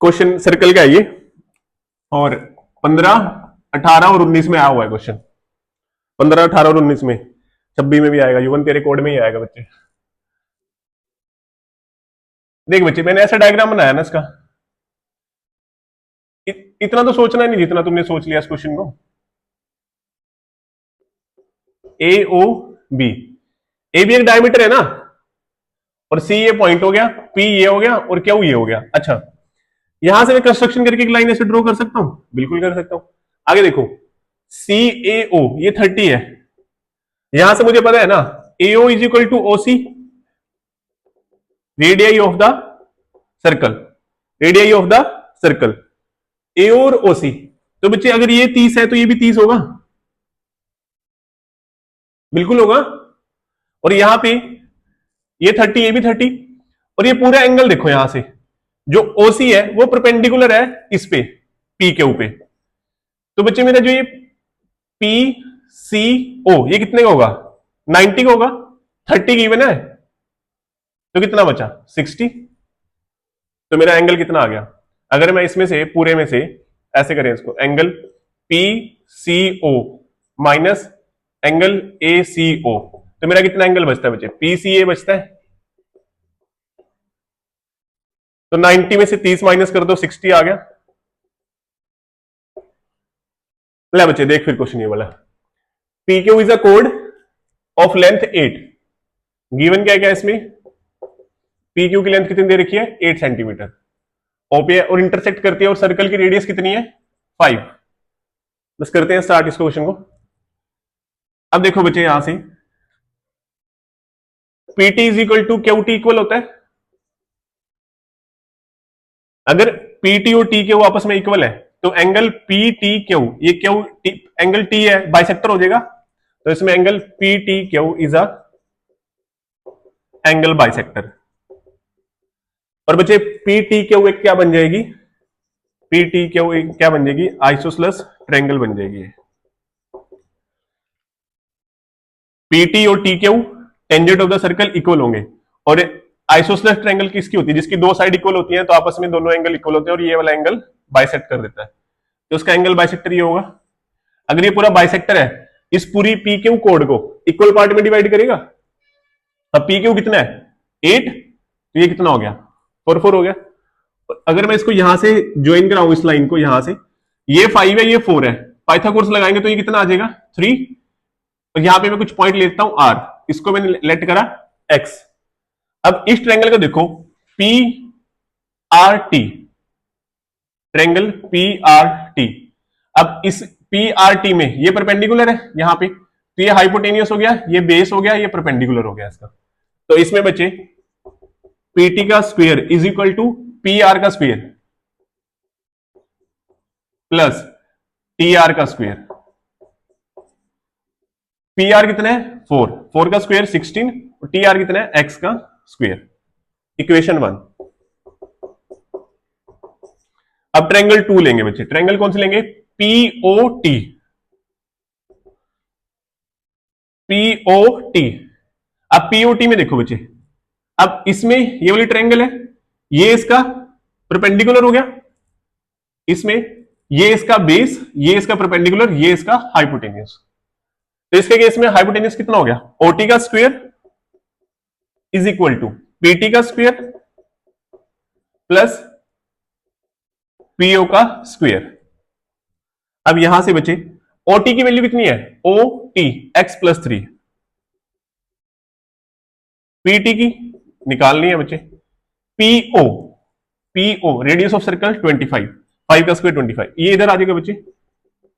Question circle का है ये, और 15, 18 और 19 में आया हुआ है क्वेश्चन। 15, 18 और 19 में, 26 में भी आएगा, युवन तेरे कोड में ही आएगा बच्चे। देख बच्चे, मैंने ऐसा डायग्राम बनाया ना इसका, इतना तो सोचना नहीं जितना तुमने सोच लिया इस क्वेश्चन को। ए ओ बी, ए बी एक डायमीटर है ना, और सी ये पॉइंट हो गया, पी ये हो गया, और क्यू ये हो गया। अच्छा, यहां से मैं कंस्ट्रक्शन करके एक लाइन ऐसे ड्रॉ कर सकता हूं, बिल्कुल कर सकता हूं। आगे देखो, सी ए ओ ये 30 है, यहां से मुझे पता है ना AO is equal to OC, radii of the circle, radii of the circle, AO और OC। तो बच्चे अगर ये 30 है तो ये भी 30 होगा, बिल्कुल होगा। और यहां पे ये 30, ये भी 30, और ये पूरा एंगल देखो, यहां से जो OC है वो परपेंडिकुलर है इस पे, पी के ऊपर। तो बच्चे मेरा जो ये PCO ये कितने का होगा? 90 का होगा। 30 गिवन है तो कितना बचा? 60। तो मेरा एंगल कितना आ गया? अगर मैं इसमें से पूरे में से ऐसे करें इसको, angle PCO minus angle ACO, तो मेरा कितना एंगल बचता है बच्चे? PCA बचता है। तो 90 में से 30 माइनस कर दो, 60 आ गया। ले बच्चे देख फिर क्वेश्चन ये वाला, PQ is a code of length 8, given क्या क्या इसमें? PQ की लेंथ कितनी दे रखी है? 8 सेंटीमीटर, ओपी और इंटरसेक्ट करती है, और सर्कल की रेडियस कितनी है? 5। बस करते हैं स्टार्ट इस क्वेश्चन को। अब देखो बच्चे, यहां से PT is equal to QT इक्वल होता है। अगर PT और TQ आपस में इक्वल है तो एंगल PTQ, ये क्यू एंगल T है, बाइसेक्टर हो जाएगा। तो इसमें angle PTQ is a angle bisector. और बच्चे PTQ एक क्या बन जाएगी? PTQ एक क्या बन जाएगी? आइसोसलेस ट्रायंगल बन जाएगी। PT और TQ tangent of the circle equal होंगे, और आइसोसलेस ट्रायंगल किसकी होती है? जिसकी दो साइड इक्वल होती हैं, तो आपस में दोनों एंगल इक्वल होते हैं, और ये वाला एंगल बाइसेक्ट कर देता है, तो उसका एंगल बाइसेक्टर ये होगा। अगर ये पूरा बाइसेक्टर है, इस पूरी PQ कोड को इक्वल पार्ट में डिवाइड करेगा। अब PQ कितना है? 8, तो ये कितना हो गया? 4 4 हो गया। अगर मैं इसको यहां से ज्वाइन कराऊं इस लाइन को, यहां से ये 5 है, ये 4 है, पाइथागोरस लगाएंगे तो ये कितना आ जाएगा? 3। और यहां पे मैं कुछ पॉइंट लेता हूं R, इसको मैंने लेट करा X। अब इस ट्रायंगल को देखो, PRT, ट्रायंगल PRT। अब इस PRT में ये परपेंडिकुलर है यहां पे, तो ये हाइपोटेनियस हो गया, ये बेस हो गया, ये परपेंडिकुलर हो गया इसका। तो इसमें बचे PT का square is equal to PR का स्क्वायर प्लस TR का स्क्वायर। PR कितना है? 4, 4 का स्क्वायर 16, और TR कितना है? X का स्क्वायर। इक्वेशन 1। अब ट्रायंगल 2 लेंगे बच्चे। ट्रायंगल कौन से लेंगे? POT, POT। अब POT में देखो बच्चे, अब इसमें ये वाली ट्रायंगल है, ये इसका परपेंडिकुलर हो गया, इसमें ये इसका बेस, ये इसका परपेंडिकुलर, ये इसका हाइपोटेनियस। तो इसके केस में हाइपोटेनियस कितना हो गया? OT का square is equal to PT का स्क्वायर प्लस PO का स्क्वायर। अब यहां से बचे OT की वैल्यू कितनी है? OT x प्लस 3, PT की निकालनी है बच्चे। PO रेडियस ऑफ सर्कल 25, 5 का स्क्वायर 25, ये इधर आ जाएगा बच्चे,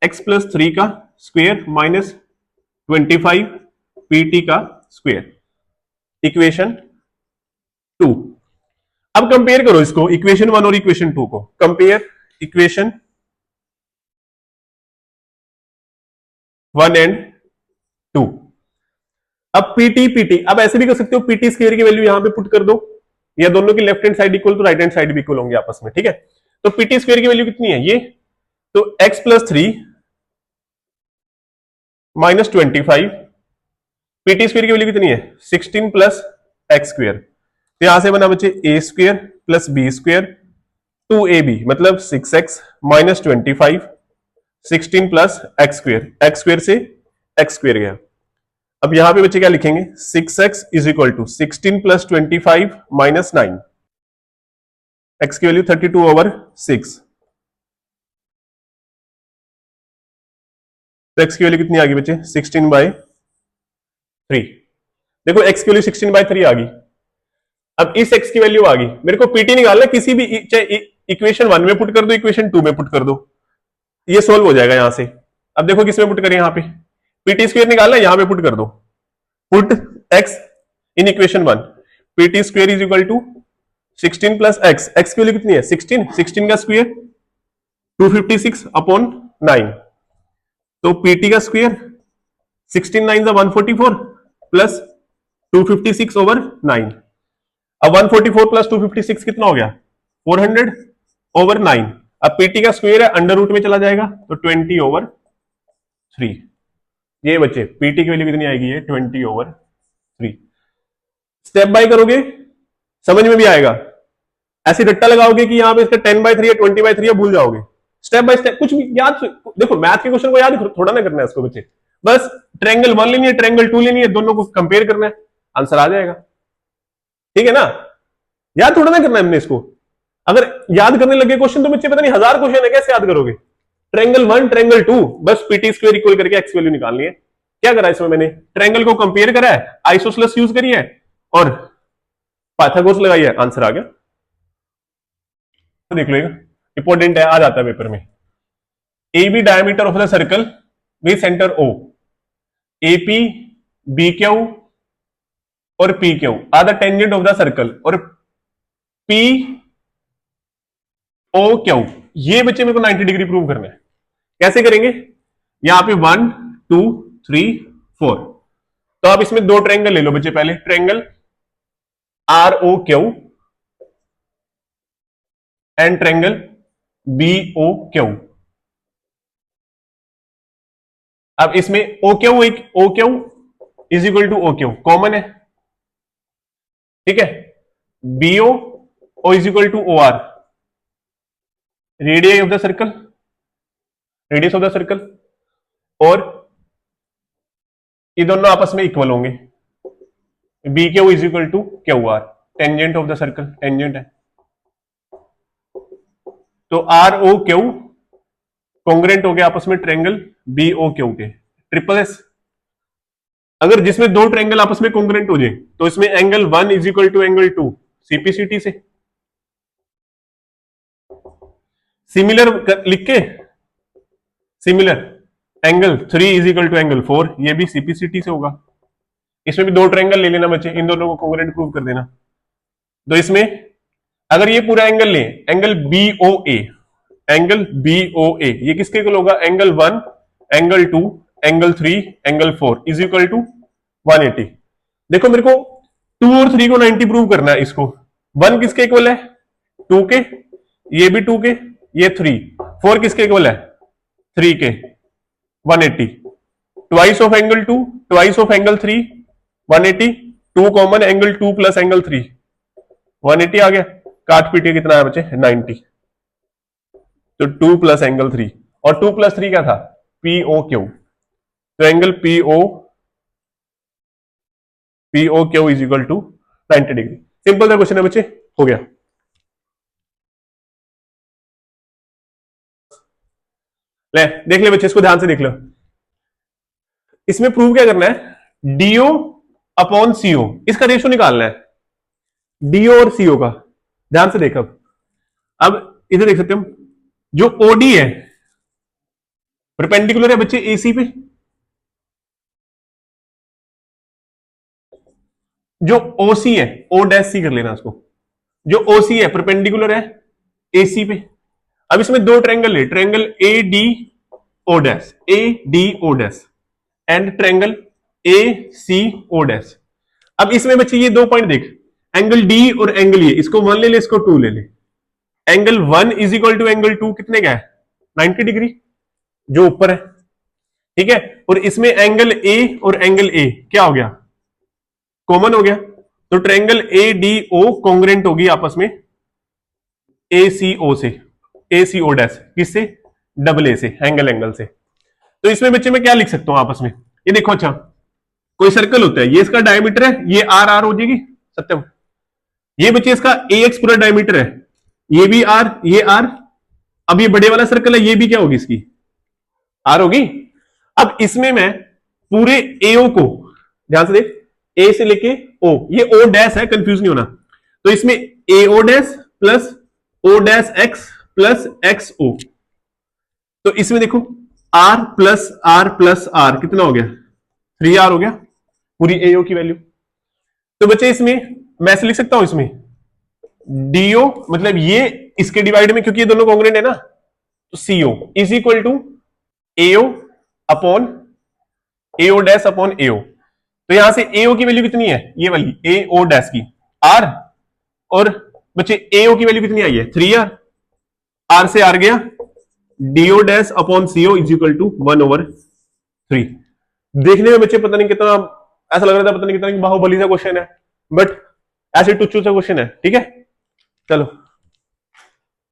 x प्लस 3 का स्क्वायर माइनस 25 PT का स्क्वायर। इक्वेशन 2। अब कंपेयर करो इसको, इक्वेशन 1 और इक्वेशन 2 को कंपेयर, इक्वेशन 1 एंड 2। अब PT अब ऐसे भी कर सकते हो, PT स्क्वायर की वैल्यू यहां पे पुट कर दो, या दोनों की लेफ्ट हैंड साइड इक्वल तो राइट हैंड साइड भी इक्वल होंगे आपस में, ठीक है। तो PT स्क्वायर की वैल्यू कितनी है? ये तो x plus 3 minus 25, PT square की वैल्यू कितनी है? 16 प्लस एक्स स्क्वायर। तो यहां से बना बच्चे A square plus B square 2ab मतलब 6x minus 25, 16 plus x square से एक्स स्क्वेयर गया। अब यहां पे बच्चे क्या लिखेंगे, 6x is equal to 16 plus 25 minus 9, x की वैल्यू 32/6, तो एक्स की वैल्यू कितनी आ गई बच्चे 16/3। देखो एक्स की वैल्यू 16/3 आ गई। अब इस एक्स की वैल्यू आ गई, मेरे को पीटी निकालना, किसी भी चाहे इक्वेशन 1 में पुट कर दो, इक्वेशन 2 में पुट कर दो, ये सोल्व हो जाएगा यहां से। अब देखो किसमें पुट करें, यहां पे पीटी स्क्वायर निकालना, यहां पे पुट कर दो, put x in equation 1, PT square is equal to 16 plus x, x की वैल्यू कितनी है 16, 16 का स्क्वायर 256/9, तो पीटी का स्क्वायर 16 9 144 प्लस 256/9। अब 144 प्लस 256 कितना हो गया 400/9। अब पीटी का स्क्वायर है, अंडर रूट में चला जाएगा तो 20/3। ये बच्चे पीटी की वैल्यू कितनी आएगी, ये 20/3। स्टेप बाय करोगे समझ में भी आएगा, ऐसे रट्टा लगाओगे कि यहां पे इसका 10/3 या 20/3 भूल जाओगे। स्टेप बाय स्टेप कुछ भी याद, देखो मैथ के क्वेश्चन को याद थोड़ा ना करना है इसको बच्चे, बस ट्रायंगल 1 लेनी है, ट्रायंगल 2 लेनी है, दोनों को कंपेयर करना है, आंसर आ जाएगा। ठीक है ना, याद थोड़ा ना करना है हमने इसको। अगर याद करने लगे क्वेश्चन तो बच्चे पता नहीं 1000 क्वेश्चन है, कैसे याद करोगे। ट्रायंगल 1 ट्रायंगल 2 बस पीटी स्क्वायर इक्वल करके एक्स वैल्यू निकालनी है। क्या करा इसमें मैंने, ट्रायंगल को कंपेयर करा है, आइसोसेलेस यूज करी है और पाइथागोरस लगाई है, आंसर आ गया। देख लो इंपॉर्टेंट है, आ जाता है पेपर में। A B diameter of the circle with centre O, AP B Q और P Q are the tangent of the circle, और पी ओ क्यू, ये बच्चे मेरे को 90 डिग्री प्रूव करना है। कैसे करेंगे, यहां पे 1 2 3 4, तो आप इसमें दो ट्रायंगल ले लो बच्चे, पहले triangle R O Q and triangle B O Q. अब इसमें O Q is equal to O Q common है, ठीक है, BO O is equal to O R, radius of the circle, radius of the circle, और ये दोनों आपस में इक्वल होंगे, B Q is equal to Q R, tangent of the circle, tangent है, तो आर ओ क्यू कॉन्ग्रेंट हो गया आपस में ट्रायंगल बी ओ क्यू के, ट्रिपल एस। अगर जिसमें दो ट्रायंगल आपस में कॉन्ग्रेंट हो जाए तो इसमें angle 1 is equal to angle 2 CPCT से, सिमिलर लिख के, similar angle 3 is equal to angle 4, ये भी सीपीसीटी से होगा। इसमें भी दो ट्रायंगल ले लेना बच्चे, इन दोनों को कॉन्ग्रेंट प्रूव कर देना। तो इसमें अगर ये पूरा एंगल ले, एंगल बीओए, एंगल बीओए ये किसके इक्वल होगा, angle 1 angle 2 angle 3 angle 4 is equal to 180। देखो मेरे को 2 और 3 को 90 प्रूव करना है। इसको 1 किसके इक्वल है 2 के, ये भी 2 के, ये 3, 4 किसके इक्वल है 3 के, 180, twice of angle 2 twice of angle 3 180, 2 common, angle 2 plus angle 3 180 आ गया, काट पीट के कितना है बच्चे 90, तो 2 प्लस एंगल 3, और 2 प्लस 3 क्या था पीओ क्यू, तो angle PO Q is equal to 90 degree. Simple सा क्वेश्चन है बच्चे, हो गया। ले देख ले बच्चे, इसको ध्यान से देख लो। इसमें प्रूव क्या करना है, डीओ अपॉन सीओ, इसका रेशो निकालना है, डीओ और सीओ का। ध्यान से देखो, अब इधर देख सकते हो, जो ओडी है परपेंडिकुलर है बच्चे एसी पे, जो ओसी है ओ डैश सी कर लेना उसको, जो ओसी है परपेंडिकुलर है एसी पे। अब इसमें दो ट्रायंगल ले, triangle A D O dash, A D O dash and triangle A C O dash. अब इसमें बच्चे ये दो पॉइंट देख, एंगल डी और एंगल ए, इसको 1 ले ले, इसको 2 ले ले, angle 1 is equal to angle 2 कितने का है 90 डिग्री जो ऊपर है, ठीक है, और इसमें एंगल ए और एंगल ए क्या हो गया कॉमन हो गया, तो triangle A D O congruent होगी आपस में ACO से, ACO डैश किससे, डबल ए से, एंगल से। तो इसमें बच्चे मैं क्या लिख सकता हूं आपस में, ये देखो, अच्छा कोई सर्कल होता है, ये इसका डायमीटर है, ये आर हो जाएगी सत्यम, ये बच्चे इसका AX पूरा डायमीटर है, ये भी आर, ये आर। अब ये बड़े वाला सर्कल है, ये भी क्या होगी इसकी, आर होगी। अब इसमें मैं पूरे AO को, ध्यान से देख, ए से लेके ओ, ये ओ डैश है, कंफ्यूज नहीं होना। तो इसमें AO dash plus O dash x plus XO, तो इसमें देखो R प्लस R कितना हो गया, 3R हो गया पूरी AO की वैल्यू। तो बच्चे इसमें मैं ऐसे लिख सकता हूं, इसमें DO मतलब ये इसके डिवाइड में, क्योंकि ये दोनों कॉन्ग्रुएंट है ना, तो CO is equal to AO upon AO dash upon AO। तो यहां से AO की वैल्यू कितनी है, ये वाली AO डैश की R, और बच्चे AO की वैल्यू कितनी आई है, 3R, R से R गया, DO dash upon CO is equal to 1/3। देखने में बच्चे पता नहीं कितना ऐसा लग रहा था, पता नहीं कितना बाहुबली सा क्वेश्चन है, बट ऐसे टुच्चू सा क्वेश्चन है, ठीक है। चलो